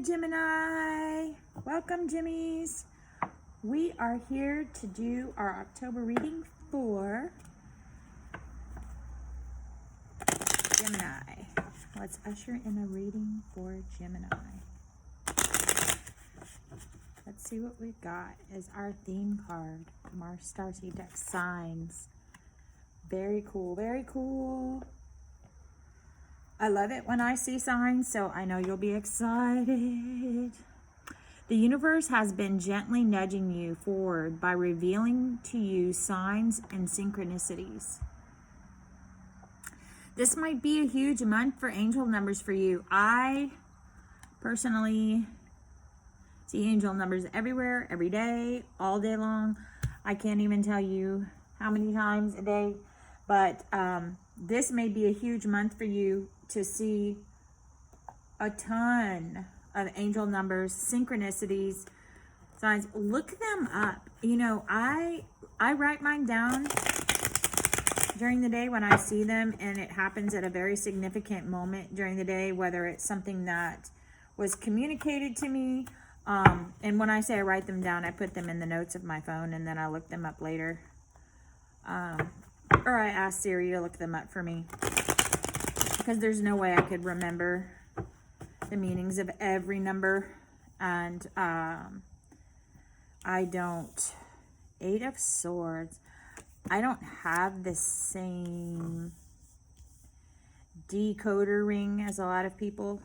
Gemini. Welcome, Jimmies. We are here to do our October reading for Gemini. Let's usher in a reading for Gemini. Let's see what we've got as our theme card from our Starseed deck. Signs. Very cool, very cool. I love it when I see signs, so I know you'll be excited. The universe has been gently nudging you forward by revealing to you signs and synchronicities. This might be a huge month for angel numbers for you. I personally see angel numbers everywhere, every day, all day long. I can't even tell you how many times a day, but this may be a huge month for you to see a ton of angel numbers, synchronicities, signs. Look them up. You know, I write mine down during the day when I see them, and it happens at a very significant moment during the day, whether it's something that was communicated to me. And when I say I write them down, I put them in the notes of my phone, and then I look them up later. Or I ask Siri to look them up for me, because there's no way I could remember the meanings of every number. And I don't. 8 of Swords. I don't have the same decoder ring as a lot of people.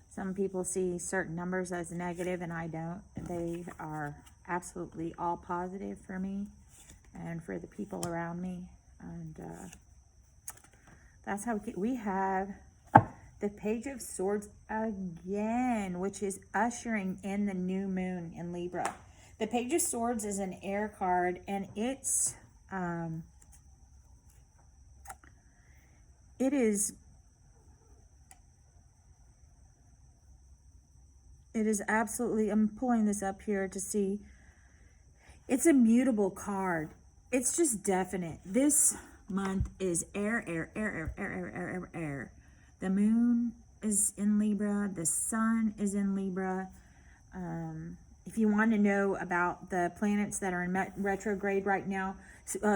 Some people see certain numbers as negative, and I don't. They are absolutely all positive for me and for the people around me. And that's how we have the Page of Swords again, which is ushering in the new moon in Libra. The Page of Swords is an air card, and it is absolutely, I'm pulling this up here to see. It's a mutable card. It's just definite. This month is air. The moon is in Libra. The sun is in Libra. If you want to know about the planets that are in retrograde right now,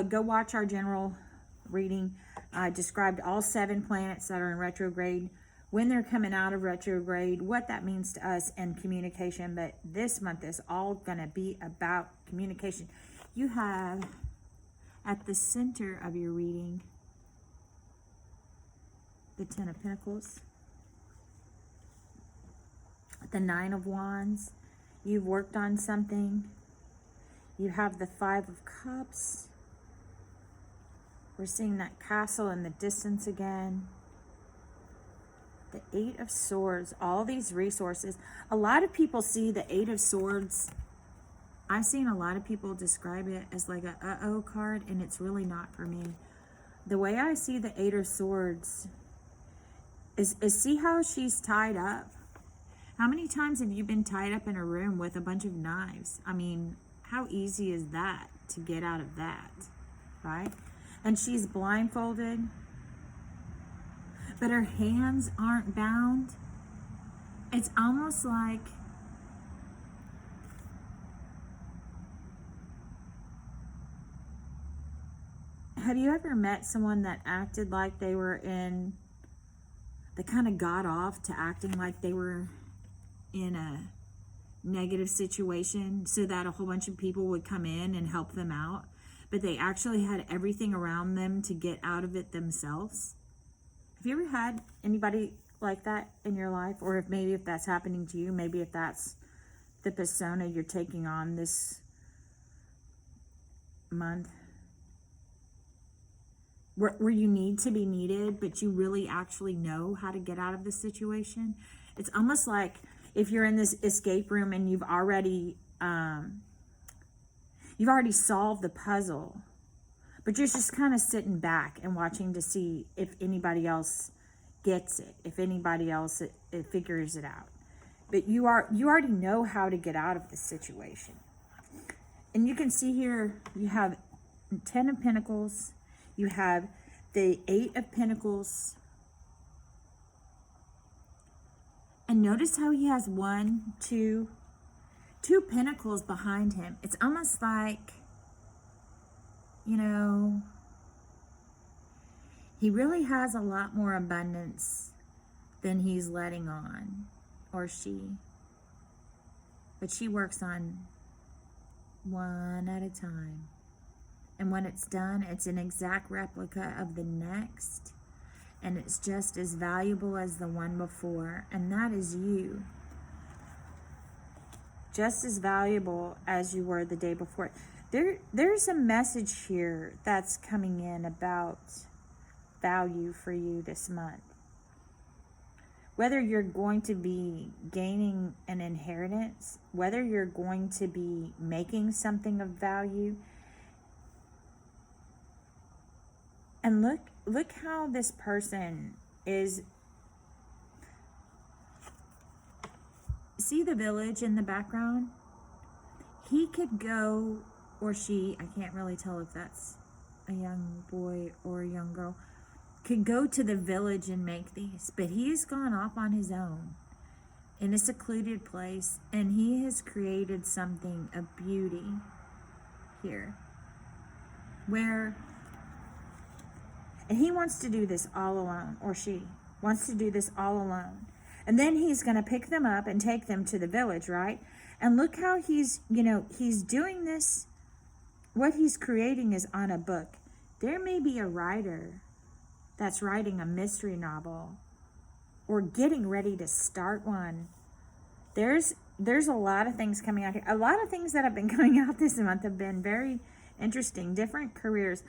go watch our general reading. I described all 7 planets that are in retrograde, when they're coming out of retrograde, what that means to us, and communication. But this month is all going to be about communication. You have at the center of your reading the 10 of Pentacles, the 9 of Wands. You've worked on something. You have the 5 of Cups. We're seeing that castle in the distance again. The 8 of Swords, all these resources. A lot of people see the 8 of Swords. I've seen a lot of people describe it as like a uh-oh card, and it's really not for me. The way I see the 8 of Swords is see how she's tied up. How many times have you been tied up in a room with a bunch of knives? I mean, how easy is that to get out of that, right? And she's blindfolded, but her hands aren't bound. It's almost like have you ever met someone that acted like they kind of got off to acting like they were in a negative situation so that a whole bunch of people would come in and help them out, but they actually had everything around them to get out of it themselves? Have you ever had anybody like that in your life? Or if that's happening to you, maybe if that's the persona you're taking on this month, where you need to be needed, but you really actually know how to get out of the situation. It's almost like if you're in this escape room and you've already solved the puzzle, but you're just kind of sitting back and watching to see if anybody else gets it, if anybody else it figures it out. But you already know how to get out of the situation. And you can see here, you have 10 of Pentacles, you have the 8 of Pentacles, And notice how he has two pentacles behind him. It's almost like, you know, he really has a lot more abundance than he's letting on, or she. But she works on one at a time. And when it's done, it's an exact replica of the next. And it's just as valuable as the one before. And that is you. Just as valuable as you were the day before. There's a message here that's coming in about value for you this month. Whether you're going to be gaining an inheritance, whether you're going to be making something of value. And look how this person is. See the village in the background? He could go, or she, I can't really tell if that's a young boy or a young girl, could go to the village and make these. But he's gone off on his own in a secluded place, and he has created something of beauty here. And he wants to do this all alone, or she wants to do this all alone. And then he's going to pick them up and take them to the village, right? And look how he's doing this. What he's creating is on a book. There may be a writer that's writing a mystery novel or getting ready to start one. There's a lot of things coming out here. A lot of things that have been coming out this month have been very interesting, different careers.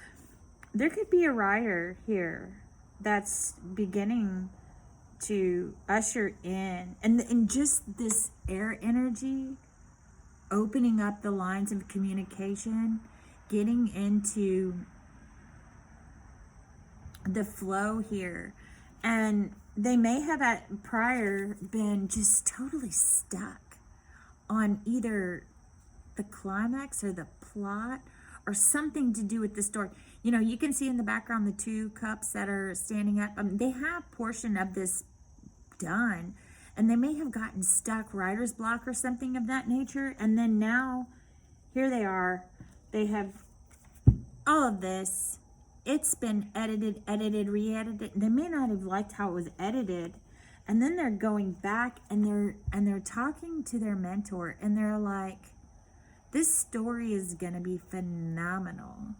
There could be a writer here that's beginning to usher in, and just this air energy, opening up the lines of communication, getting into the flow here. And they may have at prior been just totally stuck on either the climax or the plot or something to do with the story. You know, you can see in the background the two cups that are standing up. They have portion of this done, and they may have gotten stuck, writer's block or something of that nature. And then now, here they are. They have all of this. It's been edited, re-edited. They may not have liked how it was edited. And then they're going back and they're talking to their mentor, and they're like, this story is going to be phenomenal.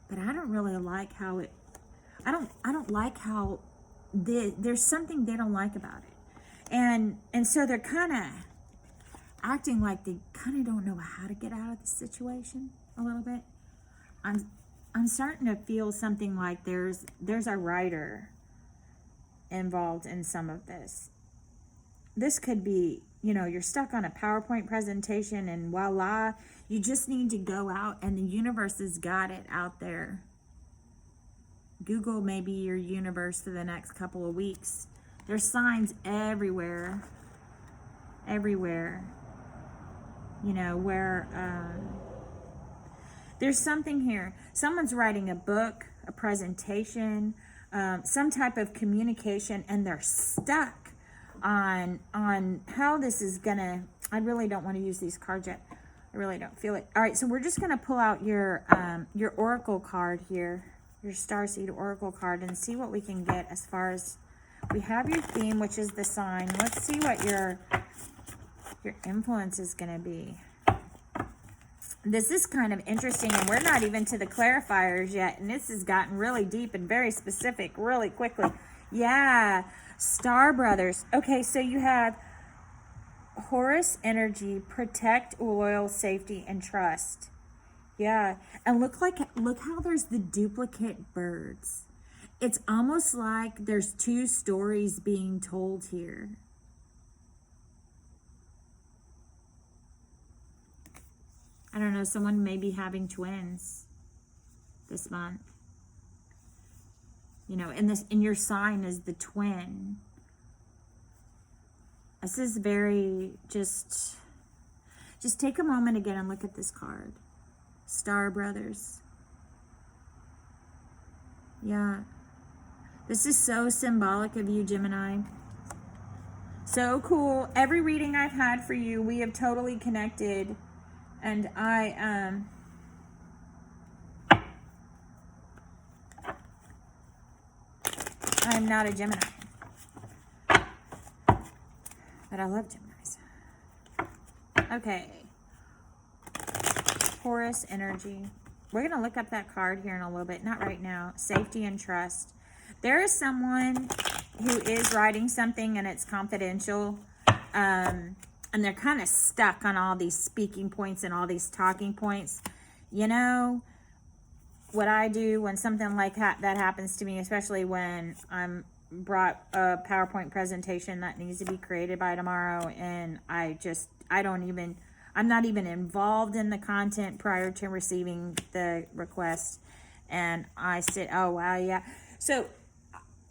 But I don't really like how it, I don't like how there's something they don't like about it. And so they're kind of acting like they kind of don't know how to get out of the situation a little bit. I'm starting to feel something like there's a writer involved in some of this. This could be, you know, you're stuck on a PowerPoint presentation and voila, you just need to go out and the universe has got it out there. Google may be your universe for the next couple of weeks. There's signs everywhere. You know, where there's something here. Someone's writing a book, a presentation, some type of communication, and they're stuck on how this is gonna. I really don't want to use these cards yet. I really don't feel it. All right, so we're just gonna pull out your oracle card here, your starseed oracle card, and see what we can get as far as we have your theme, which is the sign. Let's see what your influence is gonna be. This is kind of interesting, and we're not even to the clarifiers yet, and this has gotten really deep and very specific really quickly. Yeah, Star Brothers. Okay, so you have Horus energy, protect, loyal, safety, and trust. Yeah, and look how there's the duplicate birds. It's almost like there's two stories being told here. I don't know, someone may be having twins this month. You know, and your sign is the twin. This is very, just take a moment again and look at this card. Star Brothers. Yeah. This is so symbolic of you, Gemini. So cool. Every reading I've had for you, we have totally connected. And I'm not a Gemini. But I love Geminis. Okay. Taurus energy. We're going to look up that card here in a little bit. Not right now. Safety and trust. There is someone who is writing something and it's confidential. And they're kind of stuck on all these speaking points and all these talking points. You know, what I do when something like that happens to me, especially when I'm brought a PowerPoint presentation that needs to be created by tomorrow, and I'm not even involved in the content prior to receiving the request, and I sit, oh wow, yeah. So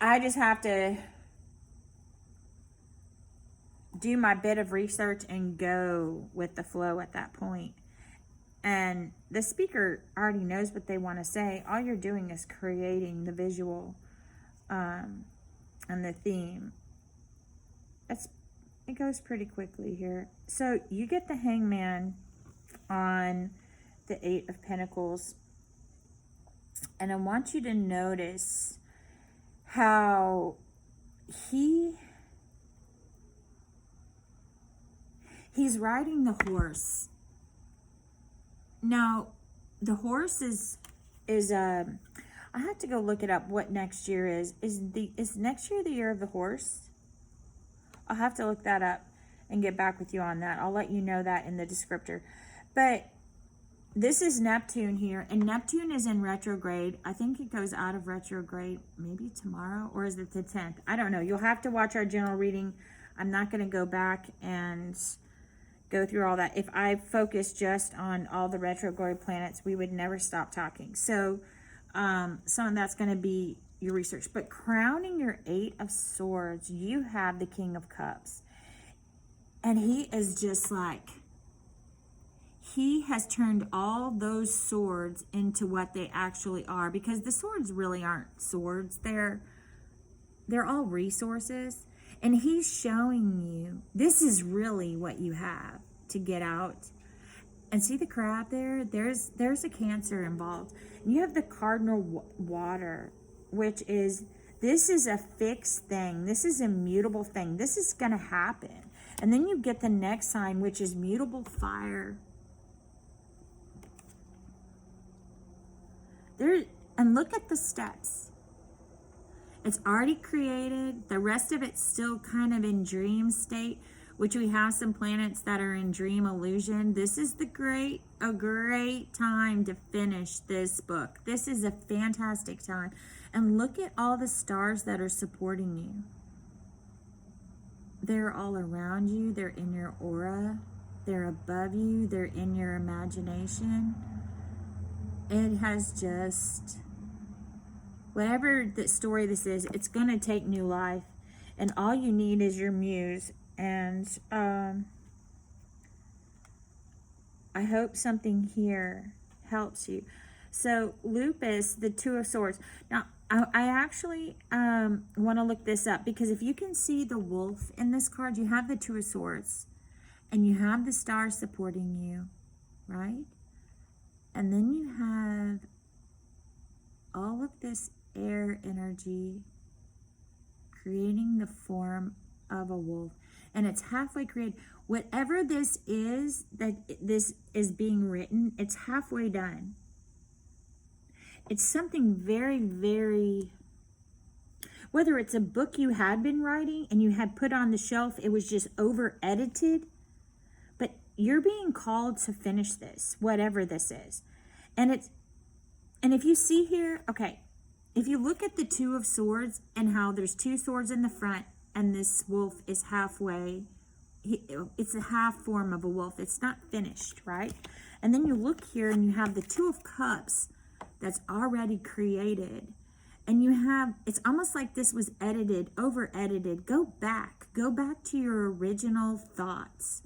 I just have to do my bit of research and go with the flow at that point. And the speaker already knows what they want to say. All you're doing is creating the visual and the theme. It goes pretty quickly here. So you get the Hangman on the Eight of Pentacles. And I want you to notice how he's riding the horse. Now, the horse is I have to go look it up what next year is. Is next year the year of the horse? I'll have to look that up and get back with you on that. I'll let you know that in the descriptor. But this is Neptune here, and Neptune is in retrograde. I think it goes out of retrograde maybe tomorrow, or is it the 10th? I don't know. You'll have to watch our general reading. I'm not going to go back and go through all that. If I focus just on all the retrograde planets, we would never stop talking. So some of that's going to be your research. But crowning your Eight of Swords, you have the King of Cups. And he is just like, he has turned all those swords into what they actually are. Because the swords really aren't swords. They're all resources. And he's showing you, this is really what you have to get out. And see the crab there? There's a Cancer involved. You have the cardinal water, which is, this is a fixed thing. This is a mutable thing. This is going to happen. And then you get the next sign, which is mutable fire. And look at the steps. It's already created. The rest of it's still kind of in dream state, which we have some planets that are in dream illusion. This is a great time to finish this book. This is a fantastic time. And look at all the stars that are supporting you. They're all around you. They're in your aura. They're above you. They're in your imagination. It has just, whatever the story this is, it's going to take new life. And all you need is your muse. And I hope something here helps you. So lupus, the Two of Swords. Now, I actually want to look this up, because if you can see the wolf in this card, you have the Two of Swords. And you have the stars supporting you, right? And then you have all of this air energy creating the form of a wolf. And it's halfway created. Whatever this is, that this is being written, it's halfway done. It's something very, very, whether it's a book you had been writing and you had put on the shelf, it was just over edited. But you're being called to finish this, whatever this is. And if you see here, okay, if you look at the Two of Swords and how there's two swords in the front and this wolf is halfway, it's a half form of a wolf. It's not finished, right? And then you look here and you have the Two of Cups that's already created. And you have, it's almost like this was edited, over edited. Go back to your original thoughts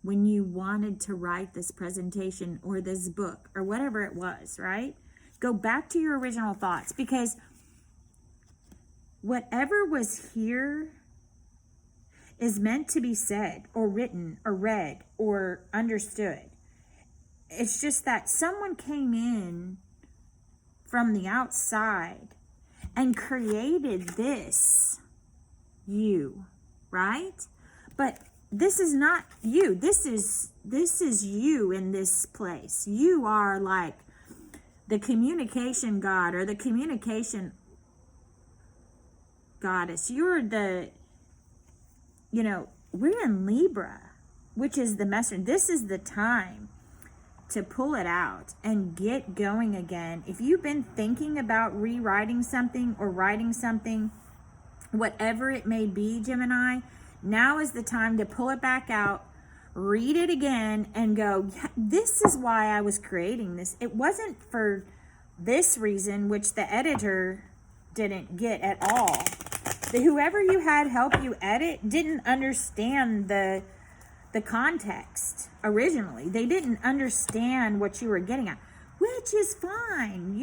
when you wanted to write this presentation or this book or whatever it was, right? Go back to your original thoughts, because whatever was here, is meant to be said or written or read or understood. It's just that someone came in from the outside and created this you, right? But this is not you. This is you in this place. You are like the communication god or the communication goddess. You're the, we're in Libra, which is the messenger. This is the time to pull it out and get going again. If you've been thinking about rewriting something or writing something, whatever it may be, Gemini, now is the time to pull it back out, read it again, and go, yeah, this is why I was creating this. It wasn't for this reason, which the editor didn't get at all. Whoever you had help you edit didn't understand the context originally. They didn't understand what you were getting at, which is fine.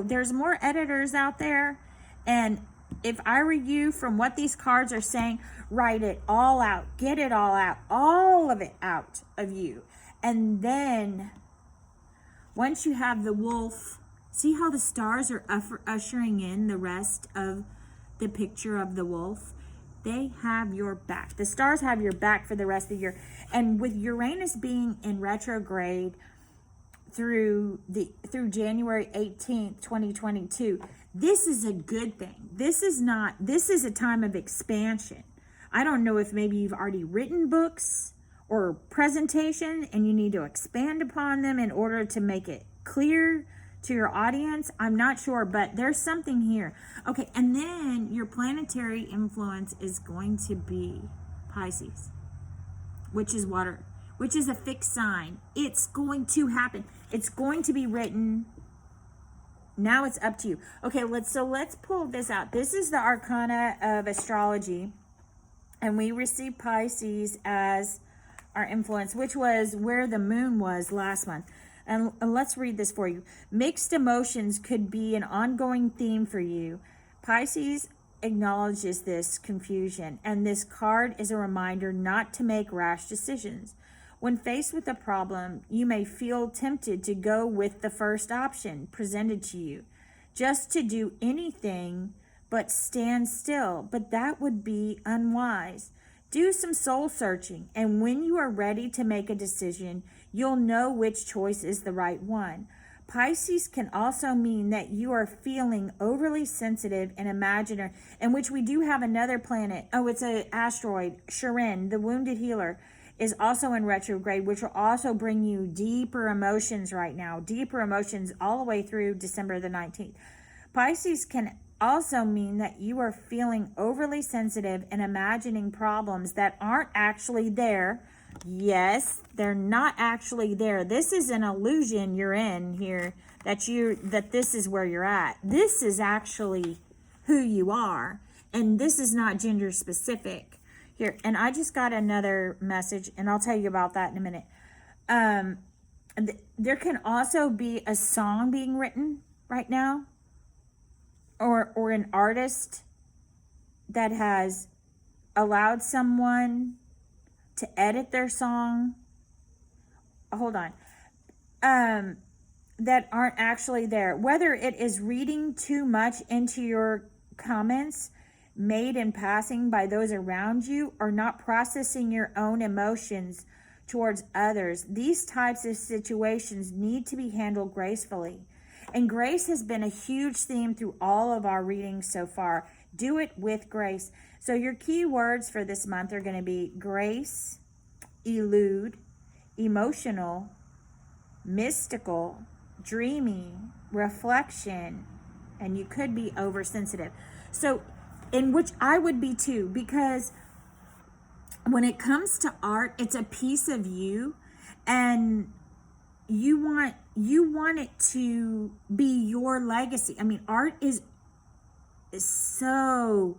There's more editors out there, and if I were you, from what these cards are saying, write it all out, get it all out, all of it out of you. And then once you have the wolf, see how the stars are ushering in the rest of the picture of the wolf? They have your back. The stars have your back for the rest of the year. And with Uranus being in retrograde through January 18th, 2022, this is a good thing. This is a time of expansion. I don't know if maybe you've already written books or presentation and you need to expand upon them in order to make it clear to your audience. I'm not sure, but there's something here. Okay, and then your planetary influence is going to be Pisces, which is water, which is a fixed sign. It's going to happen. It's going to be written. Now it's up to you. Okay, let's pull this out. This is the arcana of astrology, and we received Pisces as our influence, which was where the moon was last month. And let's read this for you. Mixed emotions could be an ongoing theme for you. Pisces acknowledges this confusion, and this card is a reminder not to make rash decisions. When faced with a problem, you may feel tempted to go with the first option presented to you, just to do anything but stand still, but that would be unwise. Do some soul searching, and when you are ready to make a decision, you'll know which choice is the right one. Pisces can also mean that you are feeling overly sensitive and imaginative, in which we do have another planet. Oh, it's an asteroid, Chiron, the wounded healer, is also in retrograde, which will also bring you deeper emotions right now, deeper emotions all the way through December the 19th. Pisces can also mean that you are feeling overly sensitive and imagining problems that aren't actually there. Yes, they're not actually there. This is an illusion you're in here, that this is where you're at. This is actually who you are, and this is not gender specific. Here, and I just got another message, and I'll tell you about that in a minute. There can also be a song being written right now, or an artist that has allowed someone to edit their song. Hold on. That aren't actually there. Whether it is reading too much into your comments made in passing by those around you, or not processing your own emotions towards others, these types of situations need to be handled gracefully. And grace has been a huge theme through all of our readings so far. Do it with grace. So your key words for this month are going to be grace, elude, emotional, mystical, dreamy, reflection, and you could be oversensitive. So, in which I would be too, because when it comes to art, it's a piece of you, and you want it to be your legacy. I mean, art is so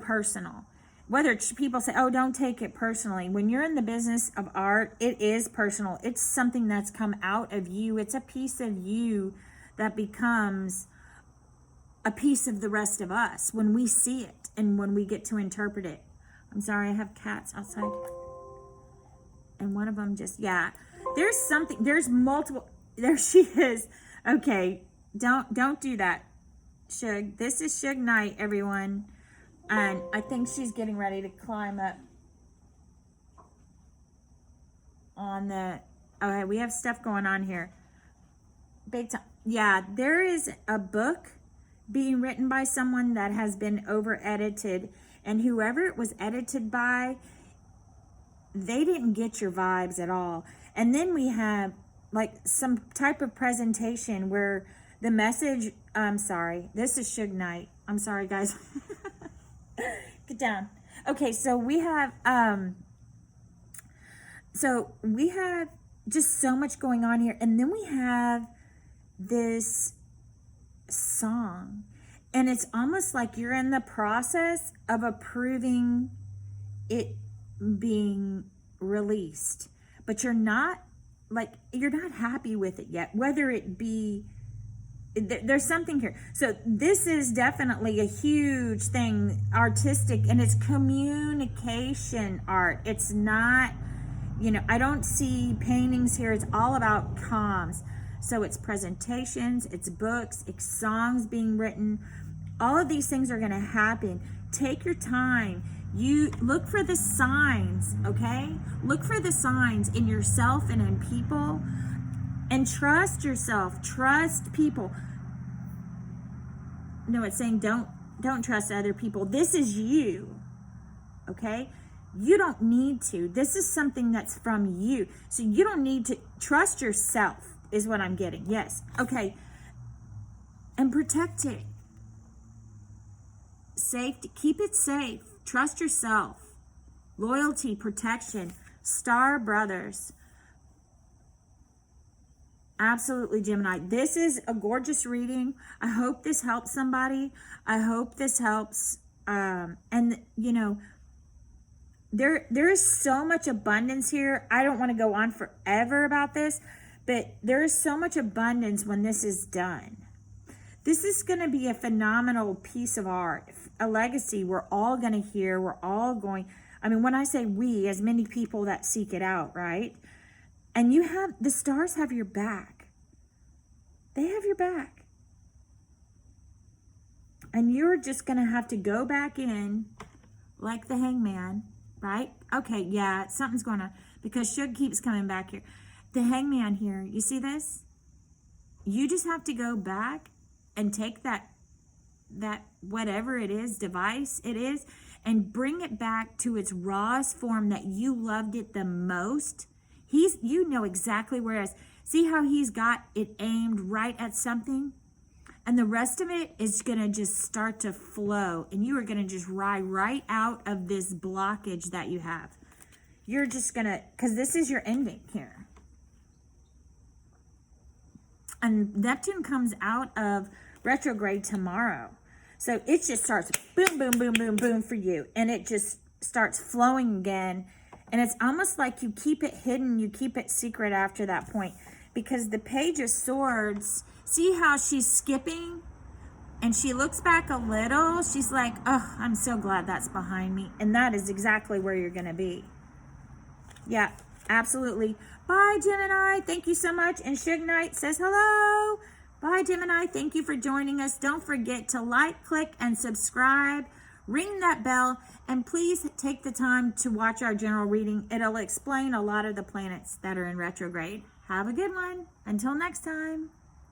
personal. Whether people say, oh, don't take it personally. When you're in the business of art, it is personal. It's something that's come out of you. It's a piece of you that becomes a piece of the rest of us when we see it and when we get to interpret it. I'm sorry, I have cats outside. And one of them just, yeah. There's something, there's multiple, there she is. Okay, don't do that, Shug. This is Shug Knight, everyone. And I think she's getting ready to climb up on the, okay, we have stuff going on here. Big time. Yeah, there is a book being written by someone that has been over edited, and whoever it was edited by, they didn't get your vibes at all. And then we have like some type of presentation where the message, I'm sorry, this is Shug Knight. I'm sorry, guys. Get down. Okay, so we have just so much going on here, and then we have this song, and it's almost like you're in the process of approving it being released, but you're not happy with it yet, whether it be, there's something here. So this is definitely a huge thing, artistic, and it's communication art. It's not, I don't see paintings here. It's all about comms. So it's presentations, it's books, it's songs being written. All of these things are going to happen. Take your time. You look for the signs, okay? Look for the signs in yourself and in people, and trust yourself. Trust people. No, it's saying don't trust other people. This is you, okay? You don't need to. This is something that's from you. So you don't need to trust yourself is what I'm getting. Yes. Okay. And protect it. Safety. Keep it safe. Trust yourself. Loyalty, protection. Star Brothers. Absolutely, Gemini. This is a gorgeous reading. I hope this helps somebody. I hope this helps. And, there is so much abundance here. I don't want to go on forever about this, but there is so much abundance when this is done. This is going to be a phenomenal piece of art, a legacy we're all going to hear. We're all going, when I say we, as many people that seek it out, right? And the stars have your back. They have your back. And you're just going to have to go back in like the hangman, right? Okay, yeah, something's going on because Shug keeps coming back here. The hangman here, you see this? You just have to go back and take that whatever it is, device it is, and bring it back to its rawest form that you loved it the most. You know exactly where it is. See how he's got it aimed right at something? And the rest of it is going to just start to flow. And you are going to just ride right out of this blockage that you have. You're just going to, because this is your ending here. And Neptune comes out of retrograde tomorrow. So it just starts boom, boom, boom, boom, boom for you. And it just starts flowing again. And it's almost like you keep it hidden. You keep it secret after that point. Because the Page of Swords, see how she's skipping? And she looks back a little. She's like, oh, I'm so glad that's behind me. And that is exactly where you're going to be. Yeah, absolutely. Bye, Gemini. Thank you so much. And Shug Knight says hello. Bye, Gemini. Thank you for joining us. Don't forget to like, click, and subscribe. Ring that bell. And please take the time to watch our general reading. It'll explain a lot of the planets that are in retrograde. Have a good one. Until next time.